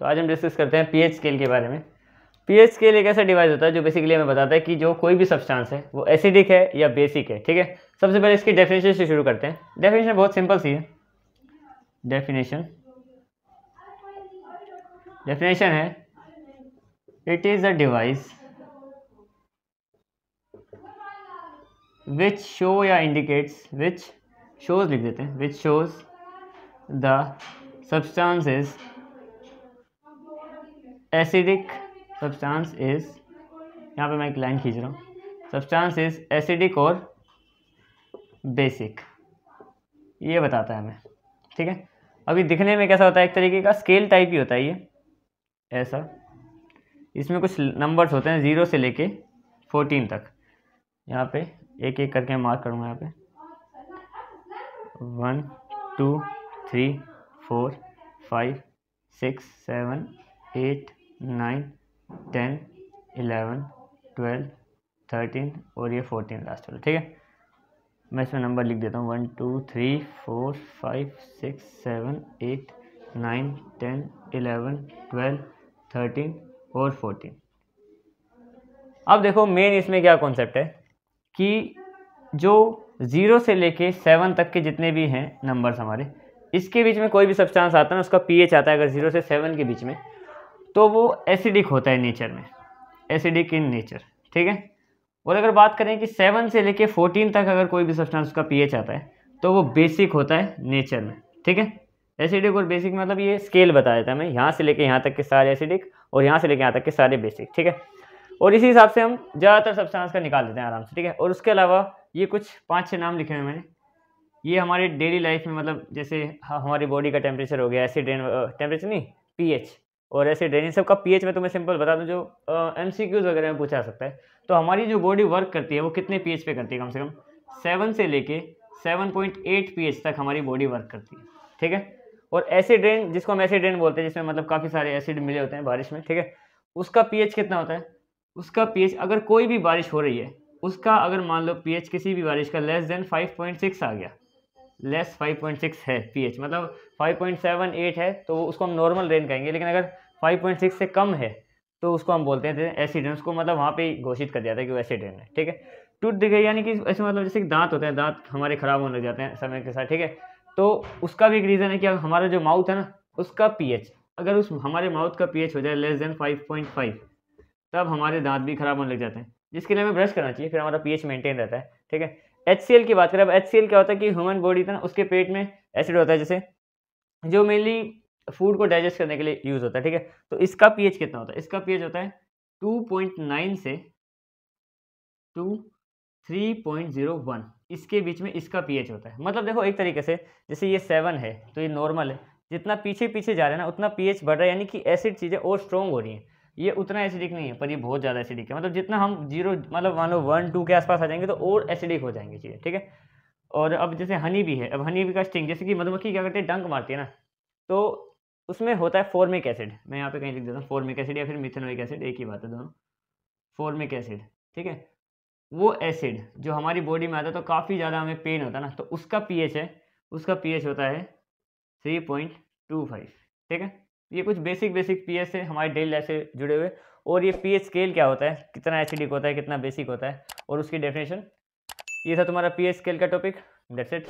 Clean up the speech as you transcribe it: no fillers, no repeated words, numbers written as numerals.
तो आज हम डिस्कस करते हैं पीएच स्केल के बारे में। पीएच स्केल एक ऐसा डिवाइस होता है जो बेसिकली हमें बताता है कि जो कोई भी सब्सटेंस है वो एसिडिक है या बेसिक है। ठीक है, सबसे पहले इसकी डेफिनेशन से शुरू करते हैं। डेफिनेशन बहुत सिंपल सी है। डेफिनेशन है it is a device which show या इंडिकेट्स, विच शोज लिख देते हैं, which shows the substance is acidic, substance is, यहाँ पे मैं एक लाइन खींच रहा हूँ, सब्सटेंस इज एसिडिक और बेसिक, ये बताता है हमें। ठीक है, अभी दिखने में कैसा होता है, एक तरीके का स्केल टाइप ही होता है ये ऐसा। इसमें कुछ नंबर्स होते हैं 0 से लेके 14 तक। यहाँ पे एक एक करके मार्क करूँगा। यहाँ पे 1 2 3 4 5 6 7 8 9 10 11 12 13 और ये 14 लास्ट वाला। ठीक है, मैं इसमें नंबर लिख देता हूँ 1 2 3 4 5 6 7 8 9 10 11 12 13 और 14। अब देखो मेन इसमें क्या कॉन्सेप्ट है कि जो 0 से लेके 7 तक के जितने भी हैं नंबर्स हमारे, इसके बीच में कोई भी सब्सटेंस आता है ना, उसका पीएच आता है अगर 0 से 7 के बीच में, तो वो एसिडिक होता है नेचर में, एसिडिक इन नेचर। ठीक है, और अगर बात करें कि 7 से लेके 14 तक अगर कोई भी सब्सटेंस का पीएच आता है तो वो बेसिक होता है नेचर में। ठीक है, एसिडिक और बेसिक मतलब ये स्केल बताया था हमें, यहाँ से लेके यहाँ तक के सारे एसिडिक और यहाँ से लेके यहाँ तक के सारे बेसिक। ठीक है, और इसी हिसाब से हम ज़्यादातर सब्सटेंस का निकाल देते हैं आराम से। ठीक है, और उसके अलावा ये कुछ 5-6 नाम लिखे हुए मैंने, ये हमारे डेली लाइफ में, मतलब जैसे हमारी बॉडी का टेम्परेचर हो गया, एसिड रेन, टेम्परेचर नहीं पीएच, और एसिड रेन, इन सब का पीएच में तुम्हें सिंपल बता दूं जो एमसीक्यूज वगैरह में पूछा सकता है। तो हमारी जो बॉडी वर्क करती है वो कितने पीएच पे करती है, कम से कम 7 से लेके 7.8 पीएच तक हमारी बॉडी वर्क करती है। ठीक है, और एसिड रेन, जिसको हम एसिड रेन बोलते हैं, जिसमें मतलब काफ़ी सारे एसिड मिले होते हैं बारिश में। ठीक है, उसका पीएच कितना होता है, उसका पीएच अगर कोई भी बारिश हो रही है उसका, अगर मान लो पीएच किसी भी बारिश का लेस देन 5.6 आ गया, लेस 5.6 है पीएच, मतलब 5.78 है तो उसको हम नॉर्मल रेन कहेंगे, लेकिन अगर 5.6 से कम है तो उसको हम बोलते हैं एसिड रेन, उसको मतलब वहाँ पे ही घोषित कर दिया था कि वो एसिड रेन है। ठीक है, टूट गई यानी कि ऐसे, मतलब जैसे दांत होते हैं, दांत हमारे खराब होने लग जाते हैं समय के साथ। ठीक है, तो उसका भी एक रीज़न है कि हमारा जो माउथ है ना, उसका पीएच, अगर उस हमारे माउथ का पीएच हो जाए लेस देन 5.5 तब हमारे दांत भी खराब होने लग जाते हैं, जिसके लिए हमें ब्रश करना चाहिए, फिर हमारा पीएच मेंटेन रहता है। ठीक है, HCl की बात करें, अब HCl क्या होता है कि ह्यूमन बॉडी था ना, उसके पेट में एसिड होता है, जैसे जो मेनली फूड को डाइजेस्ट करने के लिए यूज़ होता है। ठीक है, तो इसका पीएच कितना होता है, इसका पीएच होता है 2.9 से 3.01, इसके बीच में इसका पीएच होता है। मतलब देखो एक तरीके से, जैसे ये 7 है तो ये नॉर्मल है, जितना पीछे पीछे जा रहा है ना उतना पीएच बढ़ रहा है, यानी कि एसिड चीज़ें और स्ट्रॉन्ग हो रही हैं। ये उतना एसिडिक नहीं है पर ये बहुत ज़्यादा एसिडिक है, मतलब जितना हम 0, मतलब मान लो 1-2 के आसपास आ जाएंगे तो और एसिडिक हो जाएंगी चीज़ें। ठीक है, और अब जैसे हनी भी है, अब हनी भी का स्टिंग, जैसे कि मधुमक्खी क्या करती है, डंक मारती है ना, तो उसमें होता है फॉर्मिक एसिड, मैं यहाँ पे कहीं लिख देता हूँ फॉर्मिक एसिड या फिर मिथेनोइक एसिड, एक ही बात है दोनों, फॉर्मिक एसिड। ठीक है, वो एसिड जो हमारी बॉडी में आता है तो काफ़ी ज़्यादा हमें पेन होता है ना, तो उसका पीएच है, उसका पीएच होता है 3.25। ठीक है, ये कुछ बेसिक पीएच से हमारे डेली लाइफ से जुड़े हुए। और ये पीएच स्केल क्या होता है, कितना एसिडिक होता है, कितना बेसिक होता है, और उसकी डेफिनेशन। ये था तुम्हारा पीएच स्केल का टॉपिक। That's it.